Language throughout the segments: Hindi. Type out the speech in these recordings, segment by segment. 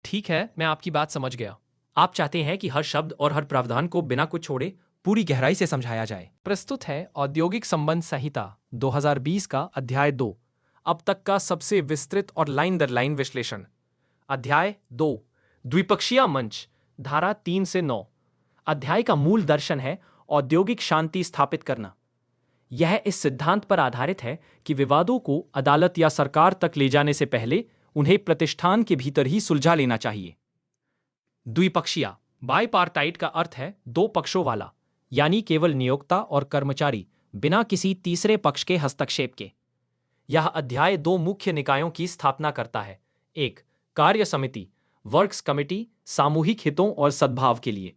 ठीक है, मैं आपकी बात समझ गया। आप चाहते हैं कि हर शब्द और हर प्रावधान को बिना कुछ छोड़े पूरी गहराई से समझाया जाए। प्रस्तुत है औद्योगिक संबंध संहिता 2020 का अध्याय 2, अब तक का सबसे विस्तृत और लाइन दर लाइन विश्लेषण। अध्याय 2, द्विपक्षीय मंच, धारा 3 से 9। अध्याय का मूल दर्शन है औद्योगिक शांति स्थापित करना। यह इस सिद्धांत पर आधारित है कि विवादों को अदालत या सरकार तक ले जाने से पहले उन्हें प्रतिष्ठान के भीतर ही सुलझा लेना चाहिए। द्विपक्षीय, बाइपार्टाइट का अर्थ है दो पक्षों वाला, यानी केवल नियोक्ता और कर्मचारी, बिना किसी तीसरे पक्ष के हस्तक्षेप के। यह अध्याय दो मुख्य निकायों की स्थापना करता है। एक, कार्य समिति, वर्क्स कमेटी, सामूहिक हितों और सद्भाव के लिए।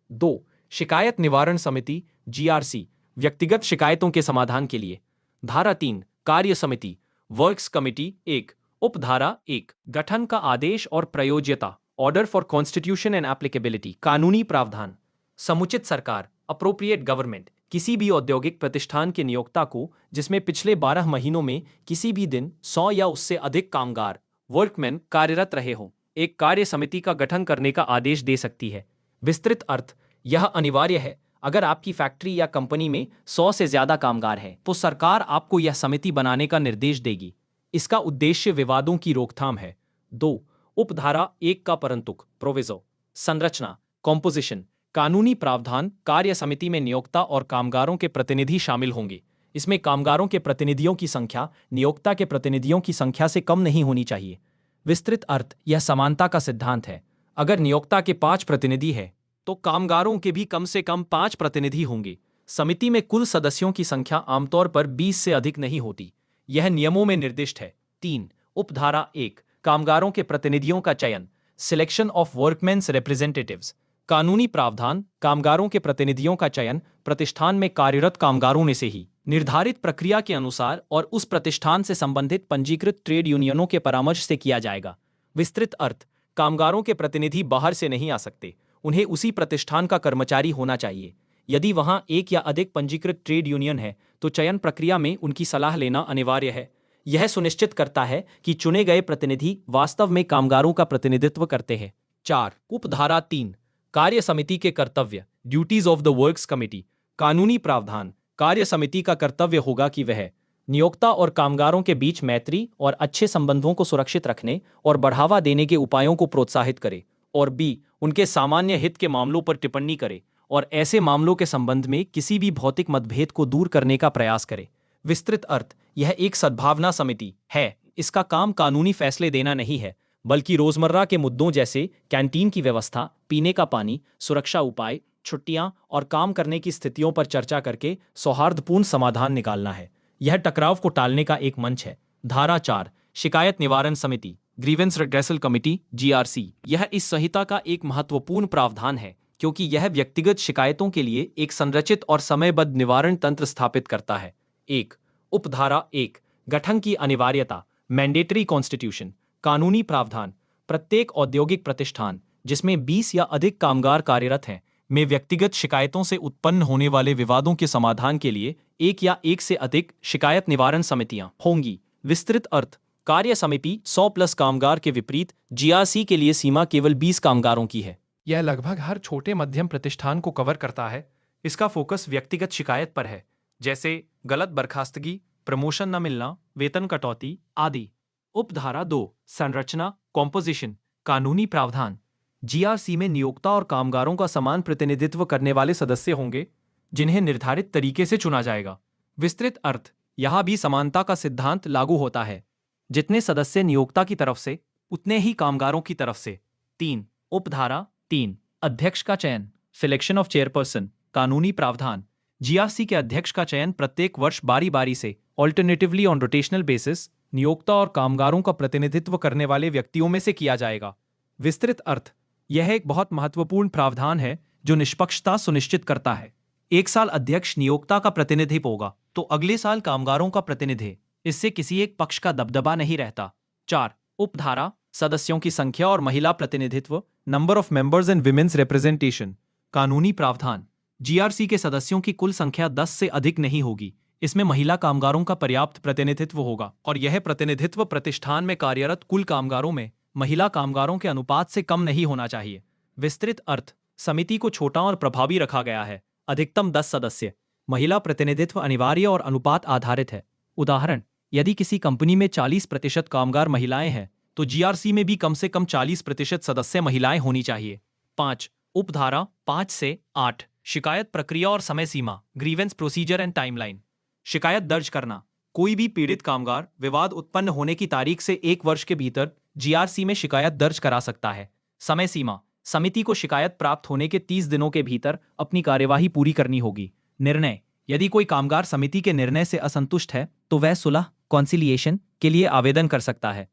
दो, शिकायत निवारण समिति, जीआरसी, व्यक्तिगत शिकायतों के समाधान के लिए। धारा 3, कार्य समिति, वर्क्स कमेटी। एक, उपधारा 1, गठन का आदेश और प्रयोज्यता, order for constitution and applicability, कानूनी प्रावधान। समुचित सरकार, अप्रोप्रिएट गवर्नमेंट, किसी भी औद्योगिक प्रतिष्ठान के नियोक्ता को जिसमें पिछले 12 महीनों में किसी भी दिन 100 या उससे अधिक कामगार, वर्कमैन कार्यरत रहे हों, एक कार्य समिति का गठन करने का आदेश दे सकती है। विस्तृत अर्थ, यह अनिवार्य है अगर आपकी फैक्ट्री या कंपनी में 100 से ज्यादा कामगार हैं, तो सरकार आपको यह समिति बनाने का निर्देश देगी। इसका उद्देश्य विवादों की रोकथाम है। 2, उपधारा 1 का परंतुक, प्रोविजो, संरचना, कॉम्पोजिशन, कानूनी प्रावधान। कार्य समिति में नियोक्ता और कामगारों के प्रतिनिधि शामिल होंगे। इसमें कामगारों के प्रतिनिधियों की संख्या नियोक्ता के प्रतिनिधियों की संख्या से कम नहीं होनी चाहिए। विस्तृत अर्थ, यह समानता का सिद्धांत है। अगर नियोक्ता के 5 प्रतिनिधि हैं, तो कामगारों के भी कम से कम 5 प्रतिनिधि होंगे। समिति में कुल सदस्यों की संख्या आमतौर पर 20 से अधिक नहीं होती। यह नियमों में निर्दिष्ट है। 3, उपधारा 1, कामगारों के प्रतिनिधियों का चयन, सिलेक्शन ऑफ वर्कमेन्स रिप्रेजेंटेटिव्स। कानूनी प्रावधान, कामगारों के प्रतिनिधियों का चयन प्रतिष्ठान में कार्यरत कामगारों में से ही निर्धारित प्रक्रिया के अनुसार और उस प्रतिष्ठान से संबंधित पंजीकृत ट्रेड यूनियनों के परामर्श से किया जाएगा। विस्तृत अर्थ, कामगारों के प्रतिनिधि बाहर से नहीं आ सकते, उन्हें उसी प्रतिष्ठान का कर्मचारी होना चाहिए। यदि वहां एक या अधिक पंजीकृत ट्रेड यूनियन है, तो चयन प्रक्रिया में उनकी सलाह लेना अनिवार्य है। यह सुनिश्चित करता है कि चुने गए प्रतिनिधि वास्तव में कामगारों का प्रतिनिधित्व करते हैं। 4, उपधारा 3, कार्य समिति के कर्तव्य, duties of the works committee. कानूनी प्रावधान, कार्य समिति का कर्तव्य होगा कि वह नियोक्ता और कामगारों के बीच मैत्री और अच्छे संबंधों को सुरक्षित रखने और बढ़ावा देने के उपायों को प्रोत्साहित करे, और बी, उनके सामान्य हित के मामलों पर टिप्पणी करे और ऐसे मामलों के संबंध में किसी भी भौतिक मतभेद को दूर करने का प्रयास करे। विस्तृत अर्थ, यह एक सद्भावना समिति है। इसका काम कानूनी फैसले देना नहीं है, बल्कि रोजमर्रा के मुद्दों जैसे कैंटीन की व्यवस्था, पीने का पानी, सुरक्षा उपाय, छुट्टियां और काम करने की स्थितियों पर चर्चा करके सौहार्दपूर्ण समाधान निकालना है। यह टकराव को टालने का एक मंच है। धारा 4, शिकायत निवारण समिति, ग्रीवेंस रेड्रेसल कमिटी, जीआरसी। यह इस संहिता का एक महत्वपूर्ण प्रावधान है, क्योंकि यह व्यक्तिगत शिकायतों के लिए एक संरचित और समयबद्ध निवारण तंत्र स्थापित करता है। 1, उपधारा 1, गठन की अनिवार्यता, मैंडेटरी कॉन्स्टिट्यूशन। कानूनी प्रावधान, प्रत्येक औद्योगिक प्रतिष्ठान जिसमें 20 या अधिक कामगार कार्यरत हैं में व्यक्तिगत शिकायतों से उत्पन्न होने वाले विवादों के समाधान के लिए एक या एक से अधिक शिकायत निवारण समितियां होंगी। विस्तृत अर्थ, कार्य समिति 100+ कामगार के विपरीत जीआरसी के लिए सीमा केवल 20 कामगारों की है। यह लगभग हर छोटे मध्यम प्रतिष्ठान को कवर करता है। इसका फोकस व्यक्तिगत शिकायत पर है, जैसे गलत बर्खास्तगी, प्रमोशन न मिलना, वेतन कटौती आदि। उपधारा 2, संरचना, कॉम्पोजिशन, कानूनी प्रावधान। जीआरसी में नियोक्ता और कामगारों का समान प्रतिनिधित्व करने वाले सदस्य होंगे, जिन्हें निर्धारित तरीके से चुना जाएगा। विस्तृत अर्थ, यहां भी समानता का सिद्धांत लागू होता है। जितने सदस्य नियोक्ता की तरफ से, उतने ही कामगारों की तरफ से। 3, उपधारा 3, अध्यक्ष का चयन, सिलेक्शन ऑफ चेयरपर्सन। कानूनी प्रावधान, जीआरसी के अध्यक्ष का चयन प्रत्येक वर्ष बारी बारी से, ऑल्टरनेटिवली ऑन रोटेशनल बेसिस, नियोक्ता और कामगारों का प्रतिनिधित्व करने वाले व्यक्तियों में से किया जाएगा। विस्तृत अर्थ, यह एक बहुत महत्वपूर्ण प्रावधान है जो निष्पक्षता सुनिश्चित करता है। एक साल अध्यक्ष नियोक्ता का प्रतिनिधित्व होगा, तो अगले साल कामगारों का प्रतिनिधि। इससे किसी एक पक्ष का दबदबा नहीं रहता। 4, उपधारा, सदस्यों की संख्या और महिला प्रतिनिधित्व, number of members and women's representation. कानूनी प्रावधान, जीआरसी के सदस्यों की कुल संख्या 10 से अधिक नहीं होगी। इसमें महिला कामगारों का पर्याप्त प्रतिनिधित्व होगा और यह प्रतिनिधित्व प्रतिष्ठान में कार्यरत कुल कामगारों में महिला कामगारों के अनुपात से कम नहीं होना चाहिए। विस्तृत अर्थ, समिति को छोटा और प्रभावी रखा गया है। अधिकतम 10 सदस्य। महिला प्रतिनिधित्व अनिवार्य और अनुपात आधारित है। उदाहरण, यदि किसी कंपनी में 40% कामगार महिलाएं हैं तो जीआरसी में भी कम से कम 40% सदस्य महिलाएं होनी चाहिए। 5. उपधारा 5 से 8, शिकायत प्रक्रिया और समय सीमा, ग्रीवेंस प्रोसीजर एंड टाइमलाइन। शिकायत दर्ज करना, कोई भी पीड़ित कामगार विवाद उत्पन्न होने की तारीख से 1 वर्ष के भीतर जीआरसी में शिकायत दर्ज करा सकता है। समय सीमा, समिति को शिकायत प्राप्त होने के 30 दिनों के भीतर अपनी कार्यवाही पूरी करनी होगी। निर्णय, यदि कोई कामगार समिति के निर्णय से असंतुष्ट है तो वह सुलह कॉन्सिलिएशन के लिए आवेदन कर सकता है।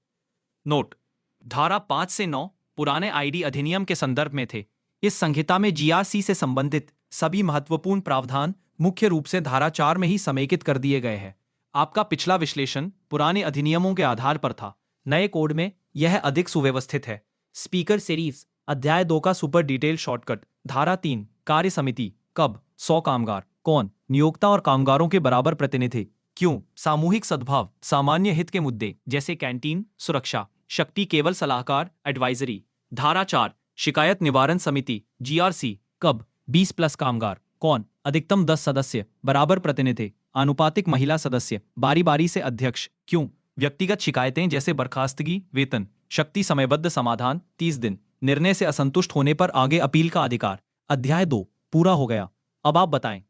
नोट, धारा 5 से 9 पुराने आईडी अधिनियम के संदर्भ में थे। इस संहिता में जीआरसी से संबंधित सभी महत्वपूर्ण प्रावधान मुख्य रूप से धारा 4 में ही समेकित कर दिए गए हैं। आपका पिछला विश्लेषण पुराने अधिनियमों के आधार पर था। नए कोड में यह अधिक सुव्यवस्थित है। स्पीकर सीरीज अध्याय 2 का सुपर डिटेल शॉर्टकट। धारा 3, कार्य समिति। कब? 100 कामगार। कौन? नियोक्ता और कामगारों के बराबर प्रतिनिधि। क्यों? सामूहिक सद्भाव, सामान्य हित के मुद्दे जैसे कैंटीन, सुरक्षा। शक्ति केवल सलाहकार, एडवाइजरी। धारा 4, शिकायत निवारण समिति, जीआरसी। कब? 20+ कामगार। कौन? अधिकतम 10 सदस्य, बराबर प्रतिनिधि, आनुपातिक महिला सदस्य, बारी बारी से अध्यक्ष। क्यों? व्यक्तिगत शिकायतें जैसे बर्खास्तगी, वेतन। शक्ति समयबद्ध समाधान, 30 दिन। निर्णय से असंतुष्ट होने पर आगे अपील का अधिकार। अध्याय 2 पूरा हो गया। अब आप बताएं,